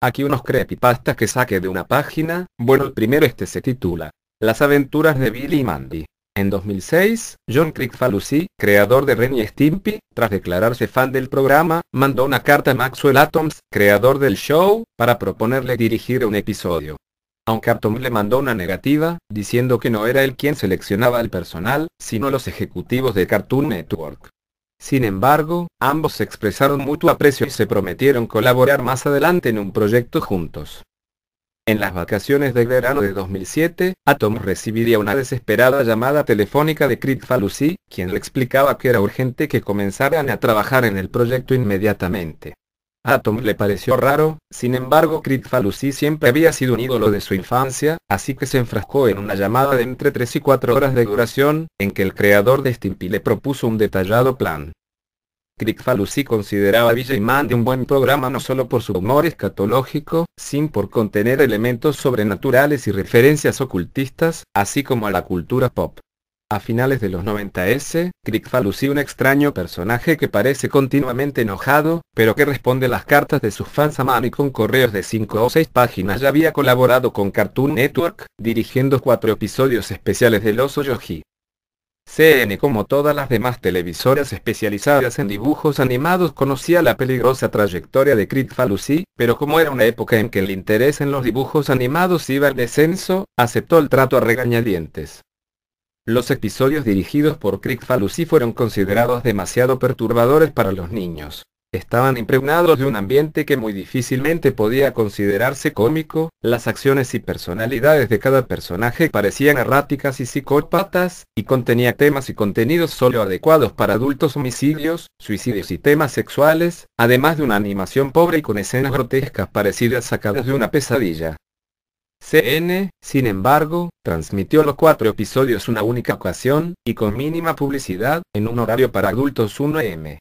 Aquí unos creepypastas que saqué de una página. Bueno, el primero se titula Las aventuras de Billy y Mandy. En 2006, John Kricfalusi, creador de Ren y Stimpy, tras declararse fan del programa, mandó una carta a Maxwell Atoms, creador del show, para proponerle dirigir un episodio. Aunque Atoms le mandó una negativa, diciendo que no era él quien seleccionaba al personal, sino los ejecutivos de Cartoon Network. Sin embargo, ambos expresaron mutuo aprecio y se prometieron colaborar más adelante en un proyecto juntos. En las vacaciones de verano de 2007, Atoms recibiría una desesperada llamada telefónica de Kricfalusi, quien le explicaba que era urgente que comenzaran a trabajar en el proyecto inmediatamente. A Atoms le pareció raro, sin embargo Kricfalusi siempre había sido un ídolo de su infancia, así que se enfrascó en una llamada de entre 3 y 4 horas de duración, en que el creador de Stimpy le propuso un detallado plan. Kricfalusi consideraba Billy y Mandy un buen programa no solo por su humor escatológico, sino por contener elementos sobrenaturales y referencias ocultistas, así como a la cultura pop. A finales de los 90 Kricfalusi, un extraño personaje que parece continuamente enojado, pero que responde las cartas de sus fans a mano y con correos de 5 o 6 páginas, ya había colaborado con Cartoon Network, dirigiendo 4 episodios especiales del Oso Yogi. CN, como todas las demás televisoras especializadas en dibujos animados, conocía la peligrosa trayectoria de Kricfalusi, pero como era una época en que el interés en los dibujos animados iba en descenso, aceptó el trato a regañadientes. Los episodios dirigidos por Kricfalusi fueron considerados demasiado perturbadores para los niños. Estaban impregnados de un ambiente que muy difícilmente podía considerarse cómico, las acciones y personalidades de cada personaje parecían erráticas y psicópatas, y contenía temas y contenidos solo adecuados para adultos: homicidios, suicidios y temas sexuales, además de una animación pobre y con escenas grotescas parecidas sacadas de una pesadilla. CN, sin embargo, transmitió los 4 episodios una única ocasión, y con mínima publicidad, en un horario para adultos 1 AM.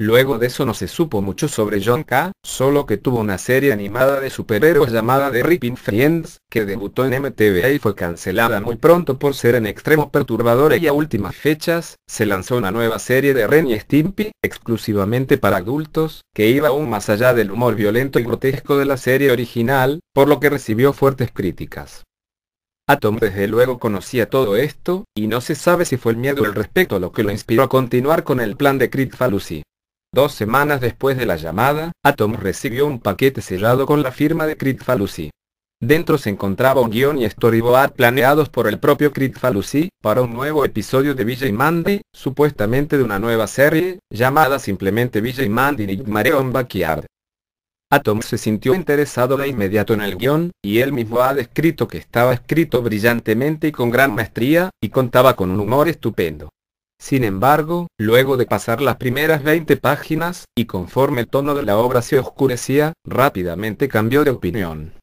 Luego de eso no se supo mucho sobre John K., solo que tuvo una serie animada de superhéroes llamada The Ripping Friends, que debutó en MTV y fue cancelada muy pronto por ser en extremo perturbadora, y a últimas fechas, se lanzó una nueva serie de Ren y Stimpy, exclusivamente para adultos, que iba aún más allá del humor violento y grotesco de la serie original, por lo que recibió fuertes críticas. Atoms desde luego conocía todo esto, y no se sabe si fue el miedo al respecto lo que lo inspiró a continuar con el plan de Kricfalusi. 2 semanas después de la llamada, Atoms recibió un paquete sellado con la firma de Kricfalusi. Dentro se encontraba un guión y storyboard planeados por el propio Kricfalusi, para un nuevo episodio de Billy y Mandy, supuestamente de una nueva serie, llamada simplemente Billy y Mandy Nightmare on Backyard. Atoms se sintió interesado de inmediato en el guión, y él mismo ha descrito que estaba escrito brillantemente y con gran maestría, y contaba con un humor estupendo. Sin embargo, luego de pasar las primeras 20 páginas, y conforme el tono de la obra se oscurecía, rápidamente cambió de opinión.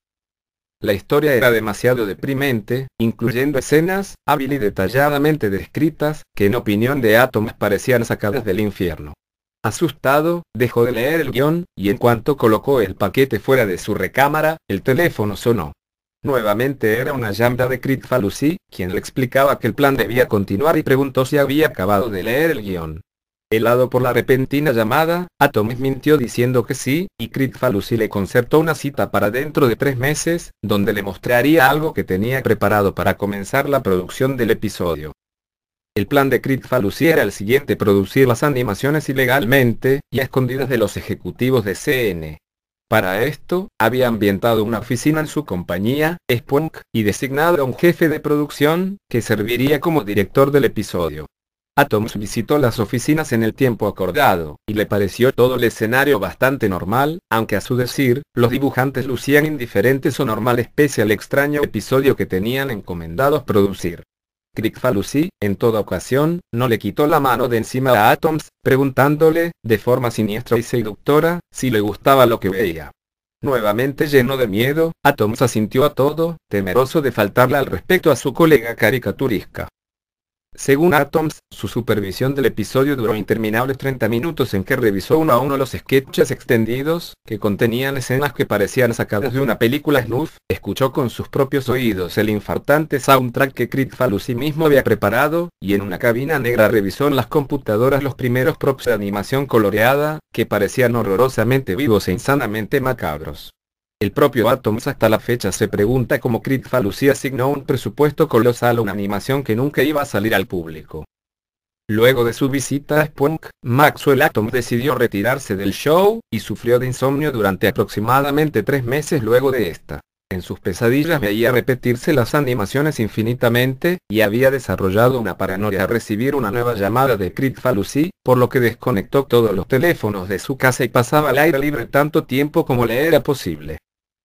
La historia era demasiado deprimente, incluyendo escenas, hábil y detalladamente descritas, que en opinión de Atoms parecían sacadas del infierno. Asustado, dejó de leer el guión, y en cuanto colocó el paquete fuera de su recámara, el teléfono sonó. Nuevamente era una llamada de Kricfalusi, quien le explicaba que el plan debía continuar y preguntó si había acabado de leer el guión. Helado por la repentina llamada, Atoms mintió diciendo que sí, y Kricfalusi le concertó una cita para dentro de 3 meses, donde le mostraría algo que tenía preparado para comenzar la producción del episodio. El plan de Kricfalusi era el siguiente: producir las animaciones ilegalmente, y a escondidas de los ejecutivos de CN. Para esto, había ambientado una oficina en su compañía, Spunk, y designado a un jefe de producción, que serviría como director del episodio. Atoms visitó las oficinas en el tiempo acordado, y le pareció todo el escenario bastante normal, aunque a su decir, los dibujantes lucían indiferentes o normales pese al extraño episodio que tenían encomendados producir. Kricfalusi, en toda ocasión, no le quitó la mano de encima a Atoms, preguntándole, de forma siniestra y seductora, si le gustaba lo que veía. Nuevamente lleno de miedo, Atoms asintió a todo, temeroso de faltarle al respeto a su colega caricaturesca. Según Atoms, su supervisión del episodio duró interminables 30 minutos en que revisó uno a uno los sketches extendidos, que contenían escenas que parecían sacadas de una película snuff, escuchó con sus propios oídos el infartante soundtrack que Kricfalusi mismo había preparado, y en una cabina negra revisó en las computadoras los primeros props de animación coloreada, que parecían horrorosamente vivos e insanamente macabros. El propio Atoms hasta la fecha se pregunta cómo Kricfalusi asignó un presupuesto colosal a una animación que nunca iba a salir al público. Luego de su visita a Spunk, Maxwell Atoms decidió retirarse del show, y sufrió de insomnio durante aproximadamente 3 meses luego de esta. En sus pesadillas veía repetirse las animaciones infinitamente, y había desarrollado una paranoia a recibir una nueva llamada de Kricfalusi, por lo que desconectó todos los teléfonos de su casa y pasaba al aire libre tanto tiempo como le era posible.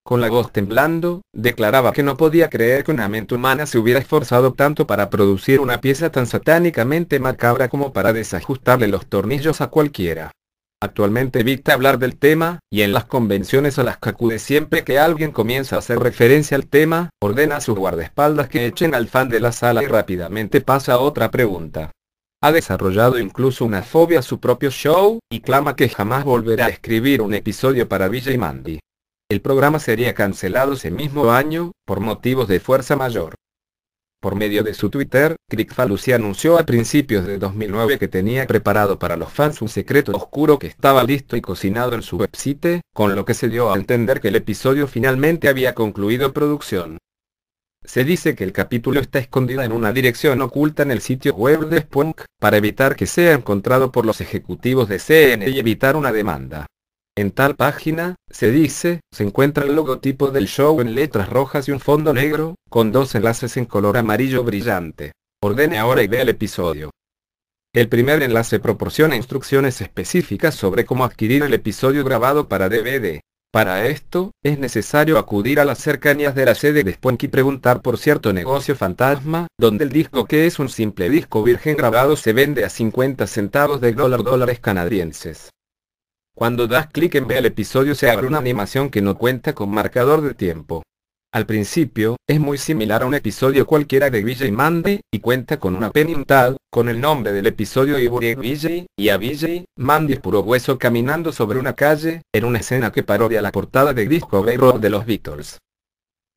Con la voz temblando, declaraba que no podía creer que una mente humana se hubiera esforzado tanto para producir una pieza tan satánicamente macabra como para desajustarle los tornillos a cualquiera. Actualmente evita hablar del tema, y en las convenciones a las que acude siempre que alguien comienza a hacer referencia al tema, ordena a sus guardaespaldas que echen al fan de la sala y rápidamente pasa a otra pregunta. Ha desarrollado incluso una fobia a su propio show, y clama que jamás volverá a escribir un episodio para Billy y Mandy. El programa sería cancelado ese mismo año, por motivos de fuerza mayor. Por medio de su Twitter, Kricfalusi anunció a principios de 2009 que tenía preparado para los fans un secreto oscuro que estaba listo y cocinado en su website, con lo que se dio a entender que el episodio finalmente había concluido producción. Se dice que el capítulo está escondido en una dirección oculta en el sitio web de Spunk, para evitar que sea encontrado por los ejecutivos de CNN y evitar una demanda. En tal página, se dice, se encuentra el logotipo del show en letras rojas y un fondo negro, con 2 enlaces en color amarillo brillante. Ordene ahora y vea el episodio. El primer enlace proporciona instrucciones específicas sobre cómo adquirir el episodio grabado para DVD. Para esto, es necesario acudir a las cercanías de la sede de Spunk y preguntar por cierto negocio fantasma, donde el disco, que es un simple disco virgen grabado, se vende a 50 centavos de dólares canadienses. Cuando das clic en ver el episodio se abre una animación que no cuenta con marcador de tiempo. Al principio, es muy similar a un episodio cualquiera de Billy y Mandy, y cuenta con una penning tag, con el nombre del episodio y Billy, y a Billy, Mandy puro hueso caminando sobre una calle, en una escena que parodia la portada de Disco Bay Road de los Beatles.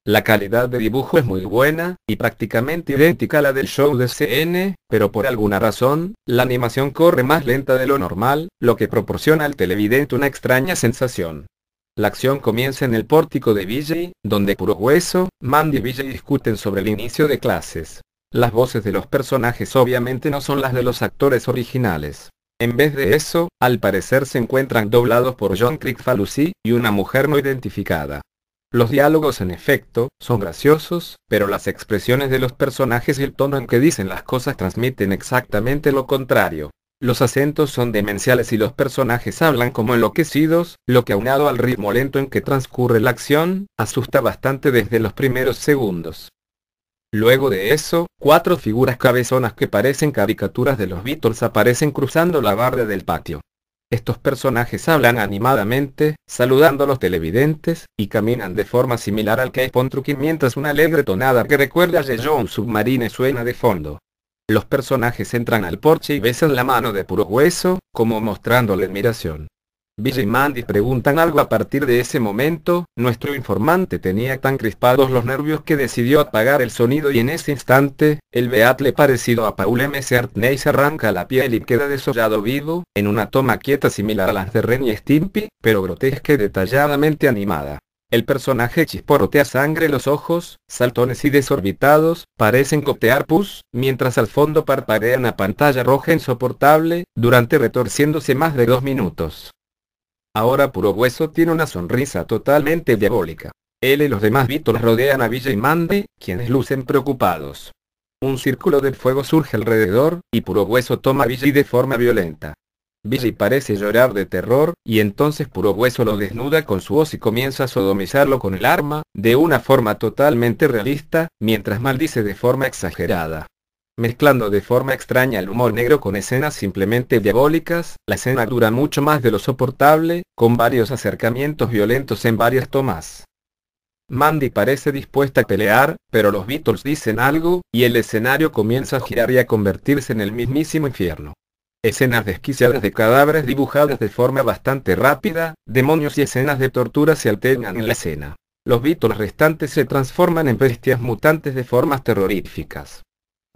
La calidad de dibujo es muy buena, y prácticamente idéntica a la del show de CNN, pero por alguna razón, la animación corre más lenta de lo normal, lo que proporciona al televidente una extraña sensación. La acción comienza en el pórtico de Billy, donde puro hueso, Mandy y Billy discuten sobre el inicio de clases. Las voces de los personajes obviamente no son las de los actores originales. En vez de eso, al parecer se encuentran doblados por John Kricfalusi, y una mujer no identificada. Los diálogos en efecto, son graciosos, pero las expresiones de los personajes y el tono en que dicen las cosas transmiten exactamente lo contrario. Los acentos son demenciales y los personajes hablan como enloquecidos, lo que aunado al ritmo lento en que transcurre la acción, asusta bastante desde los primeros segundos. Luego de eso, 4 figuras cabezonas que parecen caricaturas de los Beatles aparecen cruzando la barda del patio. Estos personajes hablan animadamente, saludando a los televidentes, y caminan de forma similar al Cape on Trucking mientras una alegre tonada que recuerda a The John Submarine suena de fondo. Los personajes entran al porche y besan la mano de puro hueso, como mostrándole admiración. Billy y Mandy preguntan algo a partir de ese momento, nuestro informante tenía tan crispados los nervios que decidió apagar el sonido y en ese instante, el Beatle parecido a Paul McCartney se arranca la piel y queda desollado vivo, en una toma quieta similar a las de Ren y Stimpy, pero grotesca y detalladamente animada. El personaje chisporrotea sangre en los ojos, saltones y desorbitados, parecen gotear pus, mientras al fondo parpadea una pantalla roja insoportable, durante retorciéndose más de 2 minutos. Ahora puro hueso tiene una sonrisa totalmente diabólica. Él y los demás Beatles rodean a Billy y Mandy, quienes lucen preocupados. Un círculo de fuego surge alrededor, y puro hueso toma a Billy de forma violenta. Billy parece llorar de terror, y entonces puro hueso lo desnuda con su voz y comienza a sodomizarlo con el arma, de una forma totalmente realista, mientras maldice de forma exagerada. Mezclando de forma extraña el humor negro con escenas simplemente diabólicas, la escena dura mucho más de lo soportable, con varios acercamientos violentos en varias tomas. Mandy parece dispuesta a pelear, pero los Beatles dicen algo, y el escenario comienza a girar y a convertirse en el mismísimo infierno. Escenas desquiciadas de cadáveres dibujadas de forma bastante rápida, demonios y escenas de tortura se alternan en la escena. Los Beatles restantes se transforman en bestias mutantes de formas terroríficas.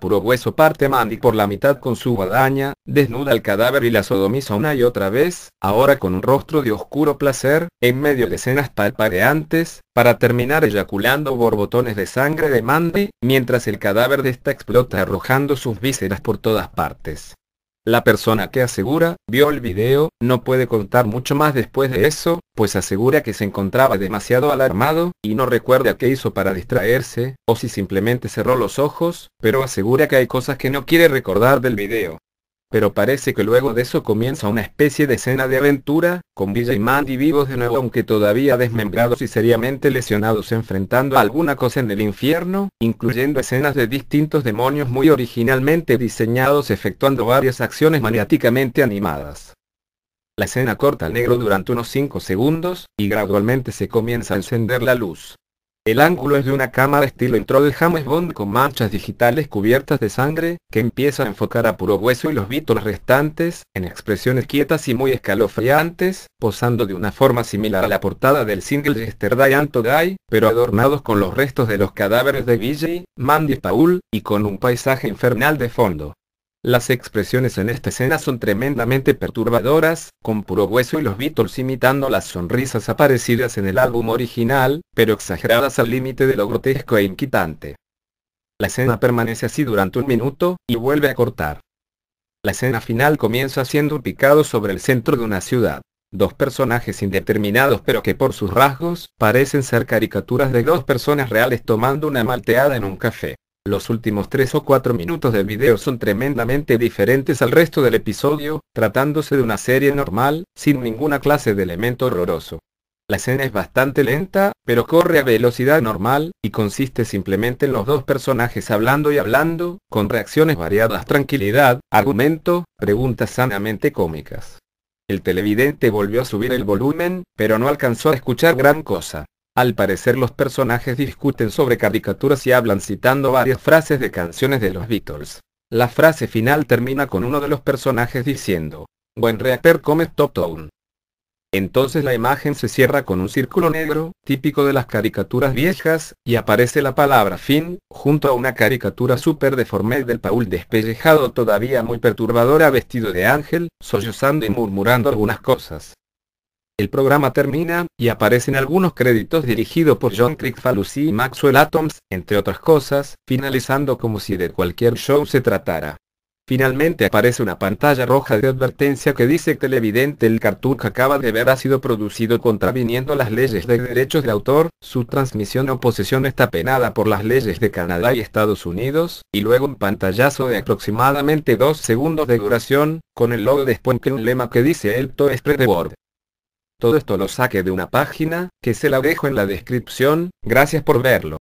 Puro Hueso parte a Mandy por la mitad con su guadaña, desnuda el cadáver y la sodomiza una y otra vez, ahora con un rostro de oscuro placer, en medio de escenas palpadeantes, para terminar eyaculando borbotones de sangre de Mandy, mientras el cadáver de esta explota arrojando sus vísceras por todas partes. La persona que asegura, vio el video, no puede contar mucho más después de eso, pues asegura que se encontraba demasiado alarmado, y no recuerda qué hizo para distraerse, o si simplemente cerró los ojos, pero asegura que hay cosas que no quiere recordar del video. Pero parece que luego de eso comienza una especie de escena de aventura, con Vijay y Mandy vivos de nuevo aunque todavía desmembrados y seriamente lesionados enfrentando a alguna cosa en el infierno, incluyendo escenas de distintos demonios muy originalmente diseñados efectuando varias acciones maniáticamente animadas. La escena corta al negro durante unos 5 segundos, y gradualmente se comienza a encender la luz. El ángulo es de una cámara estilo intro de James Bond con manchas digitales cubiertas de sangre, que empieza a enfocar a Puro Hueso y los Beatles restantes, en expresiones quietas y muy escalofriantes, posando de una forma similar a la portada del single Yesterday and Today, pero adornados con los restos de los cadáveres de Vijay, Mandy y Paul, y con un paisaje infernal de fondo. Las expresiones en esta escena son tremendamente perturbadoras, con Puro Hueso y los Beatles imitando las sonrisas aparecidas en el álbum original, pero exageradas al límite de lo grotesco e inquietante. La escena permanece así durante 1 minuto, y vuelve a cortar. La escena final comienza haciendo un picado sobre el centro de una ciudad. 2 personajes indeterminados pero que por sus rasgos, parecen ser caricaturas de 2 personas reales tomando una malteada en un café. Los últimos 3 o 4 minutos del video son tremendamente diferentes al resto del episodio, tratándose de una serie normal, sin ninguna clase de elemento horroroso. La escena es bastante lenta, pero corre a velocidad normal, y consiste simplemente en los 2 personajes hablando y hablando, con reacciones variadas, tranquilidad, argumento, preguntas sanamente cómicas. El televidente volvió a subir el volumen, pero no alcanzó a escuchar gran cosa. Al parecer los personajes discuten sobre caricaturas y hablan citando varias frases de canciones de los Beatles. La frase final termina con uno de los personajes diciendo, "When Reaper comes Top Town". Entonces la imagen se cierra con un círculo negro, típico de las caricaturas viejas, y aparece la palabra fin, junto a una caricatura súper deforme del Paul despellejado todavía muy perturbadora vestido de ángel, sollozando y murmurando algunas cosas. El programa termina, y aparecen algunos créditos dirigidos por John Kricfalusi y Maxwell Atoms, entre otras cosas, finalizando como si de cualquier show se tratara. Finalmente aparece una pantalla roja de advertencia que dice: televidente, el cartoon que acaba de ver ha sido producido contraviniendo las leyes de derechos de autor, su transmisión o posesión está penada por las leyes de Canadá y Estados Unidos, y luego un pantallazo de aproximadamente 2 segundos de duración, con el logo de Spock y un lema que dice "Help to spread the word". Todo esto lo saqué de una página, que se la dejo en la descripción. Gracias por verlo.